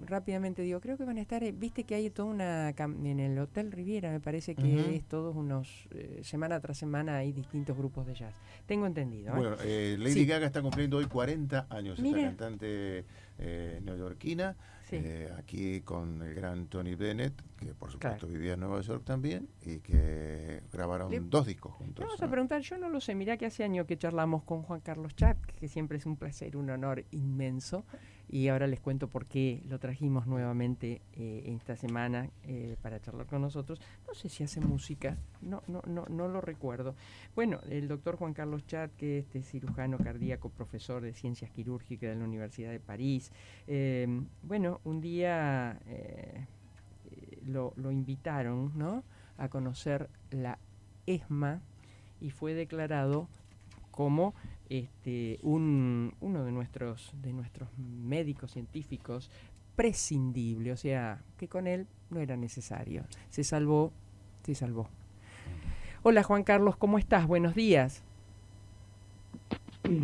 rápidamente digo, creo que van a estar, viste que hay toda en el Hotel Riviera, me parece que es todos unos, semana tras semana hay distintos grupos de jazz. Tengo entendido, ¿eh? Bueno, Lady Sí, Gaga está cumpliendo hoy 40 años, esta mira, cantante neoyorquina, sí, aquí con el gran Tony Bennett, que por claro. supuesto vivía en Nueva York también, y que Le, grabaron 2 discos le juntos, vamos a ¿no? preguntar, yo no lo sé, mirá que hace años que charlamos con Juan Carlos Chat, que siempre es un placer, un honor inmenso, y ahora les cuento por qué lo trajimos nuevamente esta semana para charlar con nosotros. No sé si hace música, no lo recuerdo. Bueno, el doctor Juan Carlos Chat, que es cirujano cardíaco, profesor de ciencias quirúrgicas de la Universidad de París. Bueno, un día lo invitaron, ¿no?, a conocer la ESMA y fue declarado como uno de nuestros médicos científicos prescindible, o sea, que con él no era necesario. Se salvó, se salvó. Hola Juan Carlos, ¿cómo estás? Buenos días.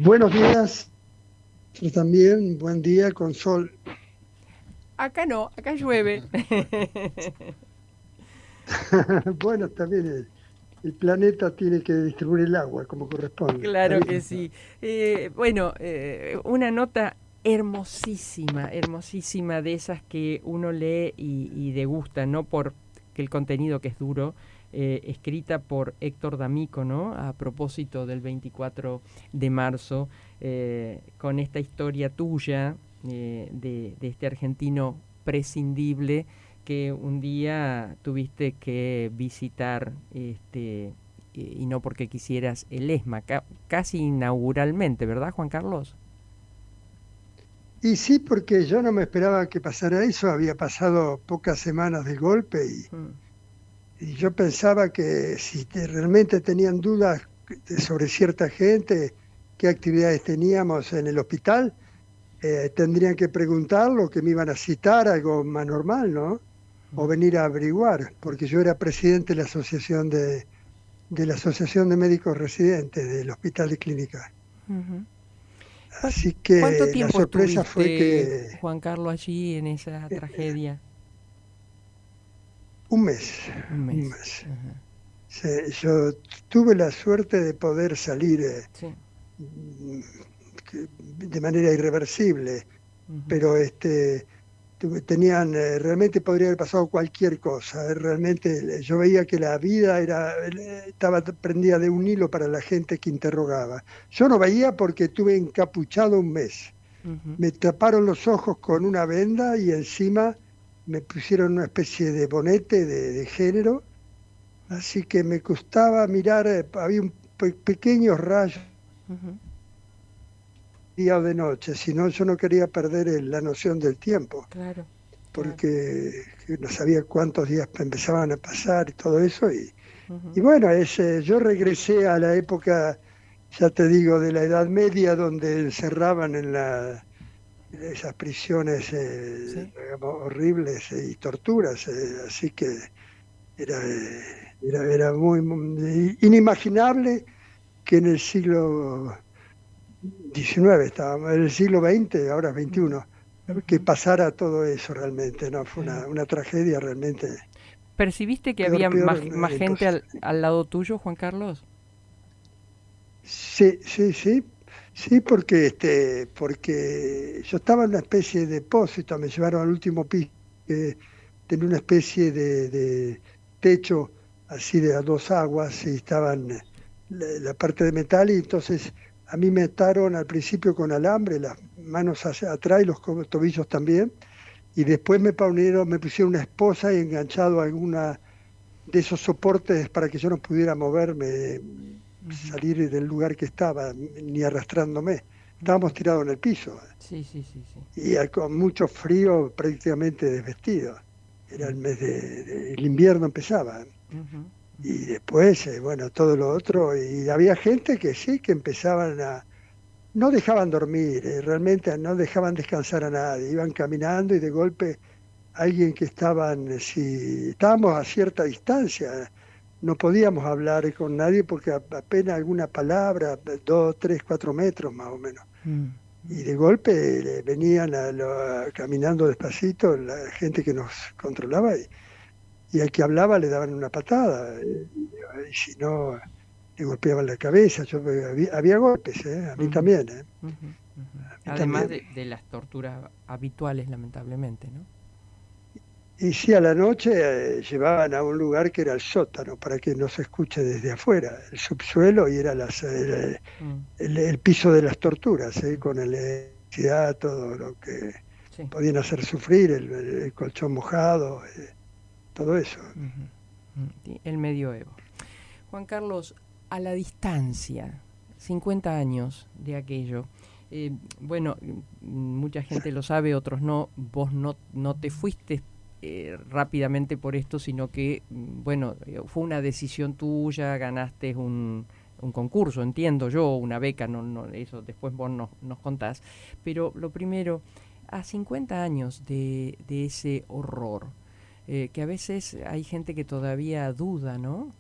Buenos días, yo también, buen día con sol. Acá no, acá llueve. Bueno, también el planeta tiene que distribuir el agua como corresponde, está Claro que bien. sí. Bueno, una nota hermosísima, hermosísima de esas que uno lee y degusta, no por que el contenido que es duro, escrita por Héctor D'Amico, ¿no? A propósito del 24 de marzo, con esta historia tuya de este argentino prescindible que un día tuviste que visitar y no porque quisieras el ESMA, casi inauguralmente, ¿verdad, Juan Carlos? Y sí, porque yo no me esperaba que pasara eso, había pasado pocas semanas del golpe Mm. y yo pensaba que si realmente tenían dudas sobre cierta gente, qué actividades teníamos en el hospital, tendrían que preguntarlo, que me iban a citar, algo más normal, ¿no? O venir a averiguar, porque yo era presidente de la Asociación de Médicos Residentes del Hospital de Clínica. Ujú. Así ¿Cuánto que la tiempo sorpresa fue estuviste, que Juan Carlos, allí en esa eh, tragedia? un mes, Un un mes. mes. Ajá. Yo tuve la suerte de poder salir Sí. mm, de manera irreversible, Ujú. pero tenían, realmente podría haber pasado cualquier cosa. Realmente yo veía que la vida estaba prendida de un hilo para la gente que interrogaba. Yo no veía porque estuve encapuchado un mes. Ujú. Me taparon los ojos con una venda y encima me pusieron una especie de bonete de género, así que me costaba mirar, había pequeños rayos Ujú. día o de noche, si no yo no quería perder la noción del tiempo, Claro, claro. porque no sabía cuántos días empezaban a pasar y todo eso, y Ujú. bueno, yo regresé a la época, ya te digo, de la Edad Media, donde encerraban esas prisiones, Sí. digamos, horribles y torturas, así que era muy inimaginable que en el siglo XIX, estábamos en el siglo XX, ahora es Ujú. XXI, que Ujú. pasara todo eso realmente, ¿no? Fue Claro. una tragedia realmente ¿Percibiste que peor, había peor, más era gente imposible. al lado tuyo, Juan Carlos? Sí, sí, sí, sí, porque yo estaba en una especie de depósito, me llevaron al último piso, que tenía una especie de techo así de a dos aguas y estaban la parte de metal y entonces a mí me ataron al principio con alambre, las manos hacia atrás y los tobillos también, y después me pusieron una esposa y enganchado a alguna de esos soportes para que yo no pudiera moverme, Ujú. salir del lugar que estaba, ni arrastrándome. Estábamos Ujú. tirados en el piso Sí, sí, sí, sí. y con mucho frío, prácticamente desvestido. Era el Mm. mes el invierno empezaba. Ujú. Y Ujú. después, bueno, todo lo otro. Y había gente que sí, que empezaban no dejaban dormir, realmente no dejaban descansar a nadie. Iban caminando y de golpe alguien que si estábamos a cierta distancia, no podíamos hablar con nadie porque apenas alguna palabra, 2, 3, 4 metros más o menos. Mm. y de golpe venían caminando despacito la gente que nos controlaba y al que hablaba le daban una patada, y si no le golpeaban la cabeza. Había golpes, a mí también. Ujú, ujú. A mí Además también. de las torturas habituales, lamentablemente, ¿no? Y sí, a la noche llevaban a un lugar que era el sótano, para que no se escuche desde afuera, el subsuelo, y era Mm, el piso de las torturas, ujú. con electricidad, todo lo que Sí. podían hacer sufrir, el colchón mojado, todo eso. Ujú, ujú. Sí, el medioevo. Juan Carlos, a la distancia, 50 años de aquello. Bueno, mucha gente lo sabe, otros no. Vos no te fuiste rápidamente por esto, sino que, bueno, fue una decisión tuya, ganaste un concurso, entiendo yo, una beca, eso después vos nos contás. Pero lo primero, a 50 años de ese horror, que a veces hay gente que todavía duda, ¿no?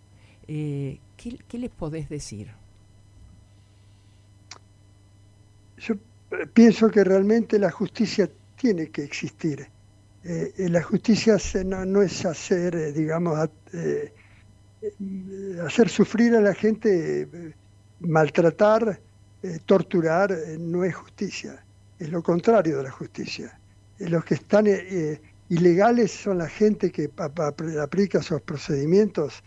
¿Qué les podés decir? Yo pienso que realmente la justicia tiene que existir. La justicia no es hacer, digamos, hacer sufrir a la gente, maltratar, torturar, no es justicia. Es lo contrario de la justicia. Los que están ilegales son la gente que aplica esos procedimientos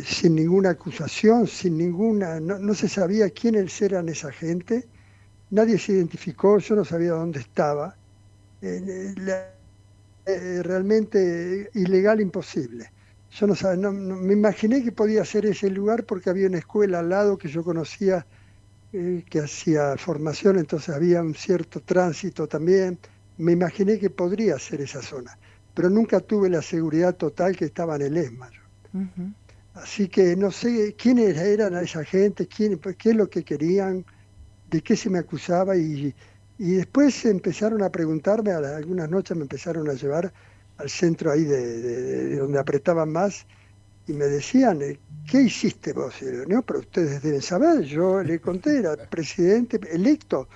sin ninguna acusación, sin ninguna, no se sabía quiénes eran esa gente, nadie se identificó, yo no sabía dónde estaba. Realmente ilegal, imposible. Yo no me imaginé que podía ser ese lugar porque había una escuela al lado que yo conocía, que hacía formación, entonces había un cierto tránsito también. Me imaginé que podría ser esa zona, pero nunca tuve la seguridad total que estaba en el ESMA. Ujú. Así que no sé quiénes eran esa gente, qué es lo que querían, de qué se me acusaba, y después empezaron a preguntarme, algunas noches me empezaron a llevar al centro ahí de donde apretaban más y me decían, ¿qué hiciste vos? Y yo, no, pero ustedes deben saber, yo le conté, era presidente electo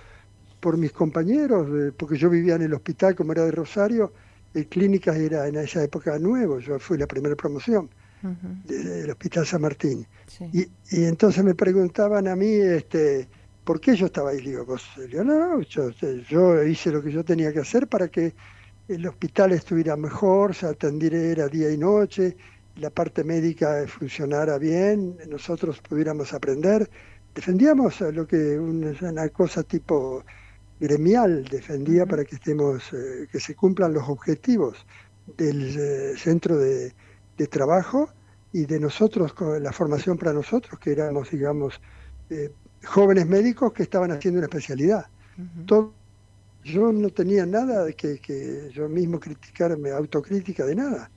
por mis compañeros, porque yo vivía en el hospital como era de Rosario, el Clínicas era en esa época nuevo, yo fui la primera promoción Ujú. del Hospital San Martín. Sí. Y entonces me preguntaban a mí, ¿por qué yo estaba ahí? Le digo, vos, le digo, no, yo hice lo que yo tenía que hacer para que el hospital estuviera mejor, se atendiera día y noche, la parte médica funcionara bien, nosotros pudiéramos aprender. Defendíamos lo que una cosa tipo gremial, defendía Ujú. para que estemos, que se cumplan los objetivos del centro de trabajo y de nosotros, con la formación para nosotros, que éramos, digamos, jóvenes médicos que estaban haciendo una especialidad. Ujú. Todo, yo no tenía nada de que yo mismo criticarme, autocrítica de nada,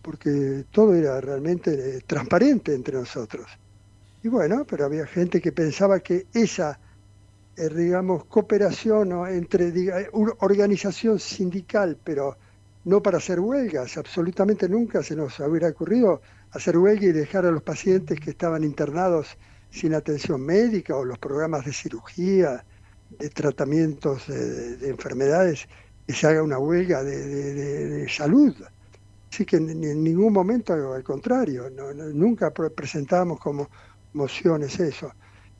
porque todo era realmente transparente entre nosotros. Y bueno, pero había gente que pensaba que esa, digamos, cooperación, ¿no?, entre organización sindical, pero no para hacer huelgas. Absolutamente nunca se nos hubiera ocurrido hacer huelga y dejar a los pacientes que estaban internados sin atención médica, o los programas de cirugía, de tratamientos de enfermedades, que se haga una huelga de salud. Así que en ningún momento, al contrario, nunca presentábamos como mociones eso.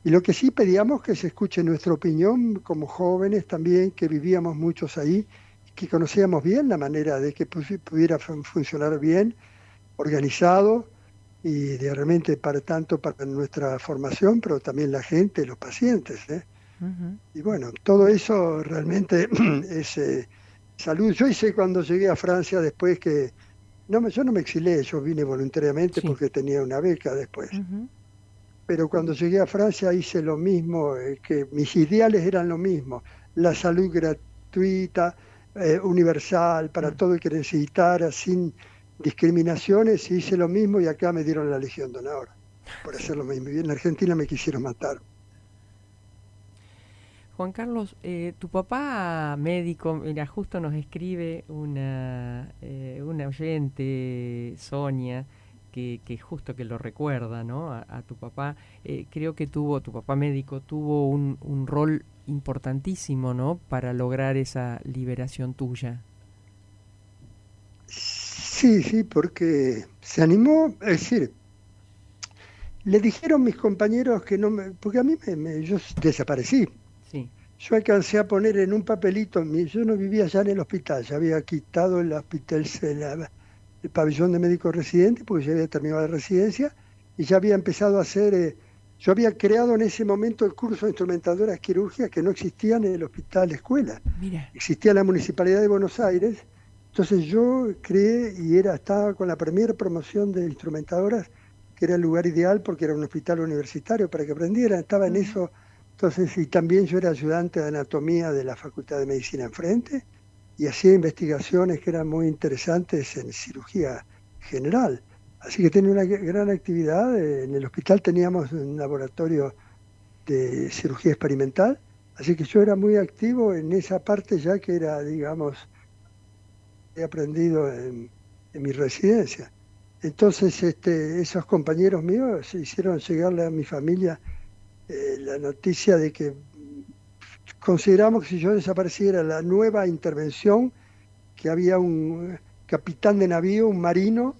Y lo que sí pedíamos, que se escuche nuestra opinión como jóvenes también, que vivíamos muchos ahí, que conocíamos bien la manera de que pudiera funcionar bien, organizado, y realmente para tanto para nuestra formación, pero también la gente, los pacientes, ¿eh? Ujú. Y bueno, todo eso realmente es salud. Yo hice cuando llegué a Francia después que yo no me exilé, yo vine voluntariamente Sí. porque tenía una beca después. Ujú. Pero cuando llegué a Francia hice lo mismo, que mis ideales eran lo mismo: la salud gratuita, universal, para Mm. todo el que necesitara, sin discriminaciones, y hice lo mismo, y acá me dieron la Legión de Honor por Sí. hacer lo mismo. Y en Argentina me quisieron matar. Juan Carlos, tu papá médico, mira, justo nos escribe una oyente, Sonia, que justo que lo recuerda, ¿no? A tu papá, creo que tu papá médico tuvo un rol importantísimo, ¿no? Para lograr esa liberación tuya. Sí, sí, porque se animó, es decir, le dijeron mis compañeros que no me, porque a mí yo desaparecí. Sí. Yo alcancé a poner en un papelito, yo no vivía ya en el hospital, ya había quitado el hospital, el pabellón de médicos residentes, porque ya había terminado la residencia, y ya había empezado a hacer, yo había creado en ese momento el curso de instrumentadoras quirúrgicas que no existían en el hospital escuela, Mira. existía en la Municipalidad de Buenos Aires, entonces yo creé y estaba con la primera promoción de instrumentadoras, que era el lugar ideal porque era un hospital universitario para que aprendieran, estaba en Ujú. eso. Entonces, y también yo era ayudante de anatomía de la Facultad de Medicina enfrente y hacía investigaciones que eran muy interesantes en cirugía general. Así que tenía una gran actividad. En el hospital teníamos un laboratorio de cirugía experimental, así que yo era muy activo en esa parte ya que era, digamos, he aprendido en mi residencia. Entonces, esos compañeros míos se hicieron llegarle a mi familia la noticia de que consideramos que si yo desapareciera la nueva intervención, que había un capitán de navío, un marino,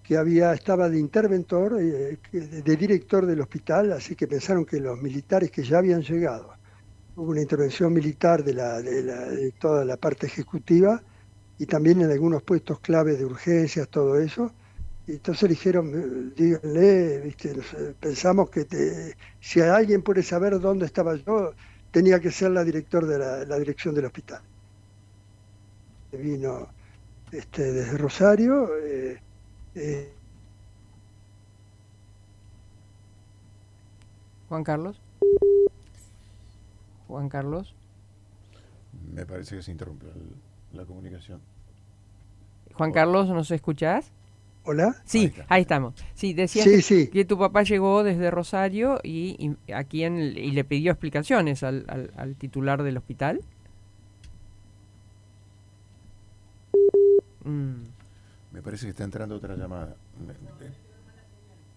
que estaba de interventor, de director del hospital, así que pensaron que los militares que ya habían llegado, hubo una intervención militar de toda la parte ejecutiva y también en algunos puestos clave de urgencias, todo eso. Y entonces dijeron, díganle, ¿viste? Pensamos que si alguien puede saber dónde estaba yo, tenía que ser la director de la dirección del hospital. Vino desde Rosario. Eh, Juan Carlos. Juan Carlos. Me parece que se interrumpió la comunicación. Juan Hola. Carlos, ¿nos escuchás? ¿Hola? Ahí Sí, está. ahí estamos. Sí, decías Sí, sí, que tu papá llegó desde Rosario y aquí y le pidió explicaciones al titular del hospital. Mm, Me parece que está entrando otra llamada.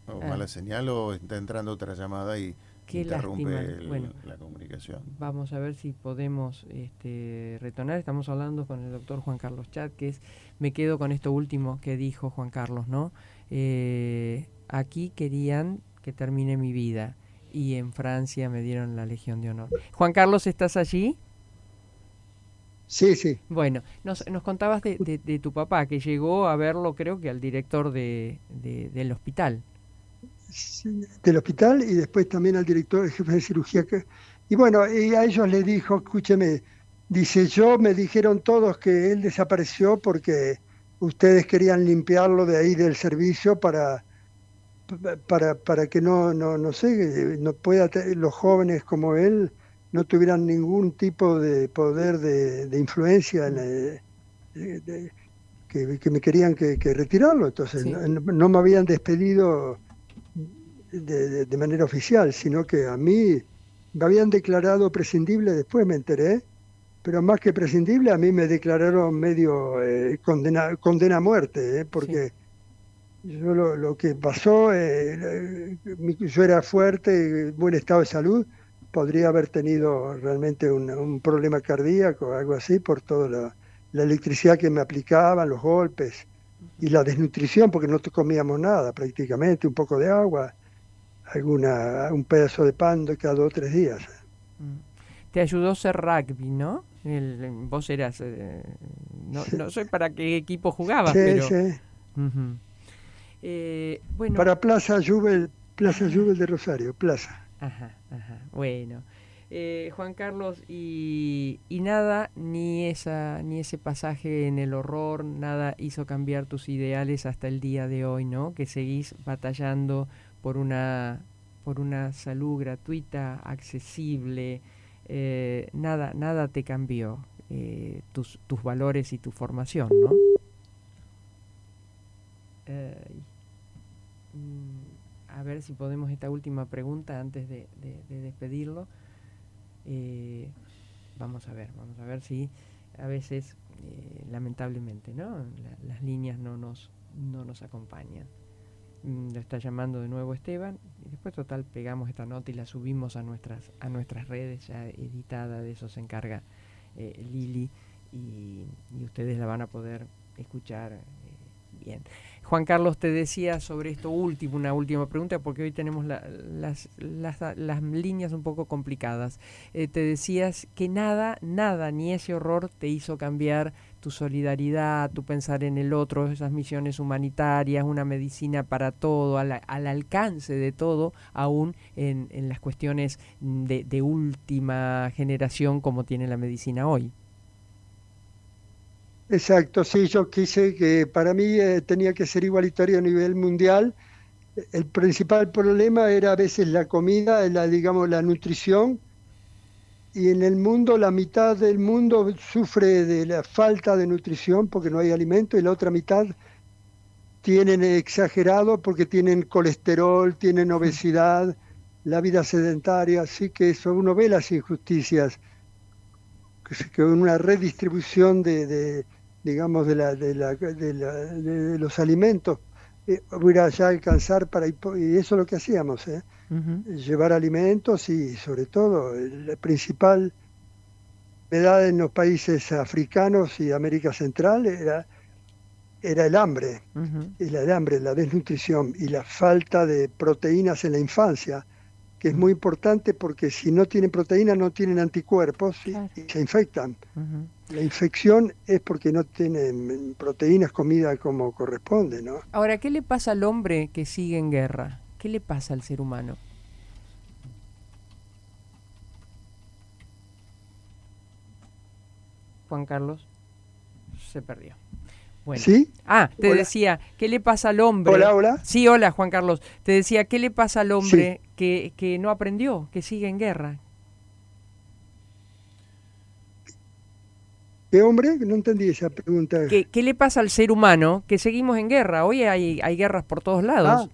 O ah, mala señal o está entrando otra llamada y qué interrumpe lástima. Bueno, la comunicación. vamos a ver si podemos retornar. Estamos hablando con el doctor Juan Carlos Chat, me quedo con esto último que dijo Juan Carlos, ¿no? Aquí querían que termine mi vida y en Francia me dieron la Legión de Honor. Juan Carlos, ¿estás allí? sí, sí. Bueno, nos contabas de tu papá, que llegó a verlo, creo que al director del hospital. Sí, del hospital y después también al director, el jefe de cirugía. Y bueno, y a ellos les dijo, escúcheme, dice, yo me dijeron todos que él desapareció porque ustedes querían limpiarlo de ahí del servicio para que no sé, no pueda, los jóvenes como él no tuvieran ningún tipo de poder de influencia en Mm, que me querían que retirarlo. Entonces, sí, no me habían despedido de manera oficial, sino que a mí me habían declarado prescindible, después me enteré, pero más que prescindible, a mí me declararon medio condena a muerte, sí. porque yo lo que pasó, yo era fuerte, buen estado de salud, podría haber tenido realmente un problema cardíaco o algo así por toda la electricidad que me aplicaban, los golpes y la desnutrición, porque no comíamos nada prácticamente, un poco de agua, un pedazo de pan de cada 2 o 3 días. Mm. Te ayudó ser rugby, ¿no? Vos eras, Sí, no sé para qué equipo jugabas, sí, pero... sí. Ujú. Bueno, Para Plaza ah, Jubel de Rosario, Plaza. ajá, ajá, bueno. Juan Carlos, y nada, ni ese pasaje en el horror, nada hizo cambiar tus ideales hasta el día de hoy, ¿no? Que seguís batallando por por una salud gratuita, accesible, nada te cambió, tus valores y tu formación, ¿no? Eh, a ver si podemos esta última pregunta antes de despedirlo. Eh, vamos a ver si a veces, lamentablemente, ¿no? Las líneas no nos acompañan. lo está llamando de nuevo Esteban, y después total pegamos esta nota y la subimos a nuestras redes ya editada, de eso se encarga Lili, y ustedes la van a poder escuchar bien. Juan Carlos, te decía sobre esto último, una última pregunta, porque hoy tenemos las líneas un poco complicadas. Te decías que nada, ni ese horror te hizo cambiar tu solidaridad, tu pensar en el otro, esas misiones humanitarias, una medicina para todo, al alcance de todo, aún en las cuestiones de última generación como tiene la medicina hoy. Exacto, sí, yo quise que para mí tenía que ser igualitario a nivel mundial. El principal problema era a veces la comida, digamos, la nutrición, y en el mundo la mitad del mundo sufre de la falta de nutrición porque no hay alimento, y la otra mitad tienen exagerado porque tienen colesterol, tienen obesidad, la vida sedentaria, así que eso uno ve las injusticias, que una redistribución digamos, de los alimentos, hubiera ya alcanzar y eso es lo que hacíamos, llevar alimentos, y sobre todo la principal edad en los países africanos y América Central era el hambre, la desnutrición y la falta de proteínas en la infancia, que es muy importante porque si no tienen proteínas no tienen anticuerpos y se infectan. La infección es porque no tienen proteínas, comida como corresponde, ¿no? Ahora, ¿qué le pasa al hombre que sigue en guerra? ¿Qué le pasa al ser humano? Juan Carlos se perdió. Bueno. ¿Sí? Te decía, ¿qué le pasa al hombre? Hola. Sí, hola, Juan Carlos. Te decía, ¿qué le pasa al hombre que no aprendió, que sigue en guerra? ¿Qué hombre? No entendí esa pregunta. ¿Qué le pasa al ser humano que seguimos en guerra? Hoy hay guerras por todos lados.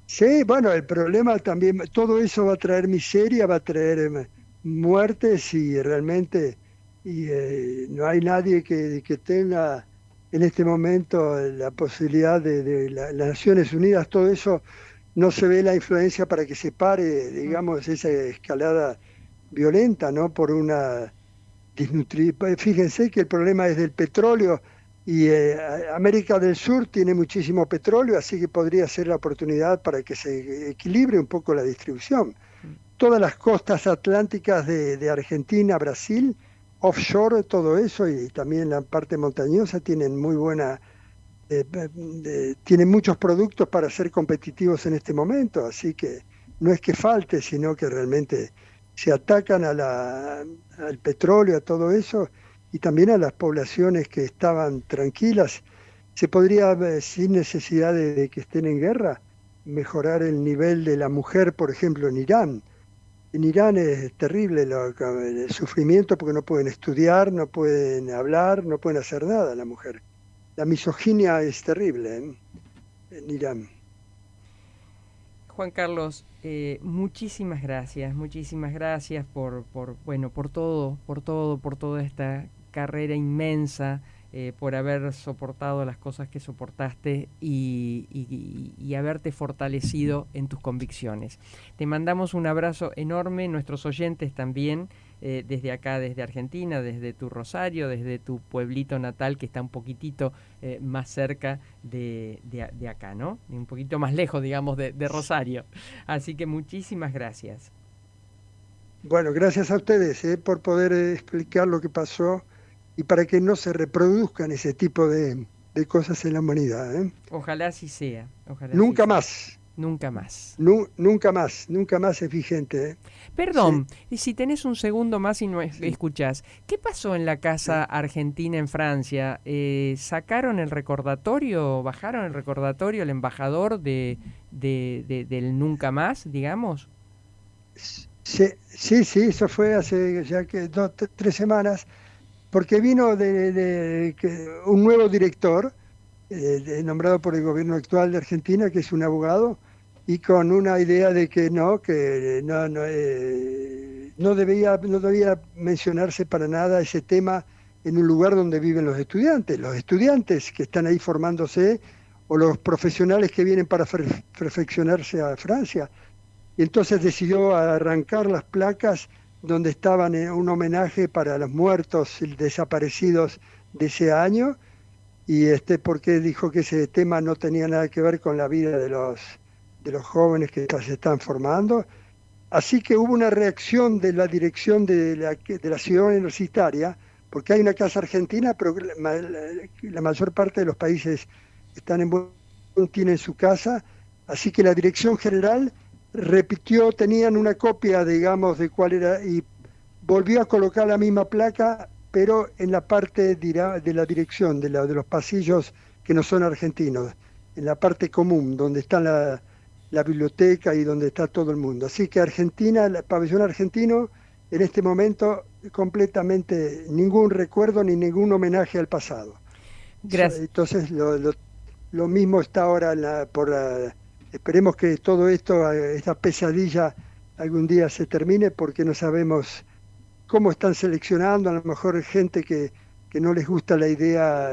Sí, bueno, el problema también, todo eso va a traer miseria, va a traer muertes, y realmente no hay nadie que tenga en este momento la posibilidad de las Naciones Unidas, todo eso, no se ve la influencia para que se pare, digamos, esa escalada violenta, ¿no? Por una Fíjense que el problema es del petróleo, y América del Sur tiene muchísimo petróleo, así que podría ser la oportunidad para que se equilibre un poco la distribución. Todas las costas atlánticas de Argentina, Brasil, offshore, todo eso, y también la parte montañosa tienen muy buena, tienen muchos productos para ser competitivos en este momento, así que no es que falte, sino que realmente se atacan al petróleo, a todo eso, y también a las poblaciones que estaban tranquilas. Se podría, sin necesidad de que estén en guerra, mejorar el nivel de la mujer, por ejemplo, en Irán. En Irán es terrible el sufrimiento porque no pueden estudiar, no pueden hablar, no pueden hacer nada la mujer. La misoginia es terrible en Irán. Juan Carlos, muchísimas gracias por toda esta carrera inmensa, por haber soportado las cosas que soportaste y haberte fortalecido en tus convicciones. Te mandamos un abrazo enorme, nuestros oyentes también, desde acá, desde Argentina, desde tu Rosario, desde tu pueblito natal, que está un poquitito más cerca de acá, ¿no? Un poquito más lejos, digamos, de Rosario. Así que muchísimas gracias. Bueno, gracias a ustedes por poder explicar lo que pasó y para que no se reproduzcan ese tipo de cosas en la humanidad. Ojalá así sea. Nunca más. Nunca más. Nunca más es vigente. Perdón, y si tenés un segundo más y no escuchás, ¿qué pasó en la Casa Argentina en Francia? ¿Sacaron el recordatorio, bajaron el recordatorio, el embajador del nunca más, digamos? Sí, eso fue hace ya que 3 semanas, porque vino un nuevo director, nombrado por el gobierno actual de Argentina, que es un abogado, y con una idea de que no debía mencionarse para nada ese tema en un lugar donde viven los estudiantes. Los estudiantes que están ahí formándose o los profesionales que vienen para perfeccionarse a Francia. Y entonces decidió arrancar las placas donde estaban un homenaje para los muertos y desaparecidos de ese año, y porque dijo que ese tema no tenía nada que ver con la vida de los jóvenes que se están formando. Así que hubo una reacción de la dirección de la ciudad universitaria, porque hay una casa argentina, pero la mayor parte de los países están tienen su casa, así que la dirección general repitió, tenían una copia, digamos, de cuál era, y volvió a colocar la misma placa, pero en la parte de la dirección, de los pasillos que no son argentinos, en la parte común, donde está la biblioteca y donde está todo el mundo. Así que Argentina, el pabellón argentino, en este momento completamente ningún recuerdo ni ningún homenaje al pasado. Gracias. Entonces lo mismo está ahora esperemos que todo esto, esta pesadilla algún día se termine, porque no sabemos cómo están seleccionando, a lo mejor gente que no les gusta la idea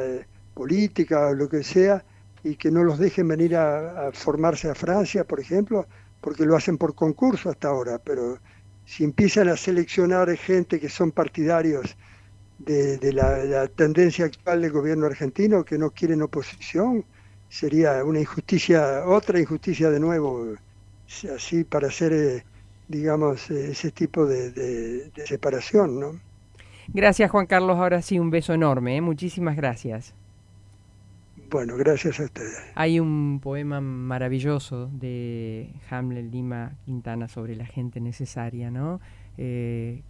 política o lo que sea, y que no los dejen venir a formarse a Francia, por ejemplo, porque lo hacen por concurso hasta ahora, pero si empiezan a seleccionar gente que son partidarios de la tendencia actual del gobierno argentino, que no quieren oposición, sería una injusticia, otra injusticia de nuevo, así para hacer, digamos, ese tipo de separación, ¿no? Gracias, Juan Carlos. Ahora sí, un beso enorme, ¿eh? Muchísimas gracias. Bueno, gracias a ustedes. Hay un poema maravilloso de Hamlet Lima Quintana sobre la gente necesaria, ¿no? Que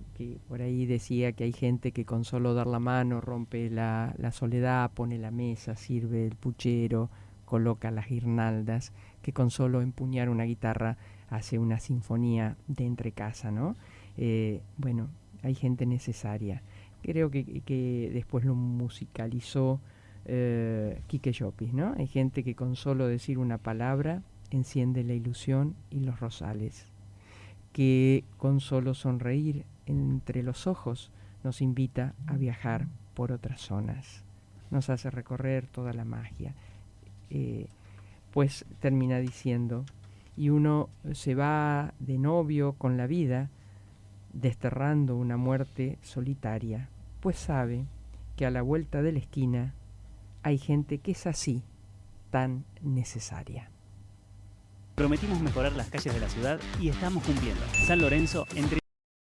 por ahí decía que hay gente que con solo dar la mano rompe la soledad, pone la mesa, sirve el puchero, coloca las guirnaldas, que con solo empuñar una guitarra hace una sinfonía de entrecasa, ¿no? Bueno, hay gente necesaria. Creo que después lo musicalizó Quique Llopis, ¿no? Hay gente que con solo decir una palabra enciende la ilusión y los rosales, que con solo sonreír entre los ojos nos invita a viajar por otras zonas, nos hace recorrer toda la magia. Pues termina diciendo, y uno se va de novio con la vida, desterrando una muerte solitaria, pues sabe que a la vuelta de la esquina hay gente que es así, tan necesaria. Prometimos mejorar las calles de la ciudad y estamos cumpliendo. San Lorenzo, entre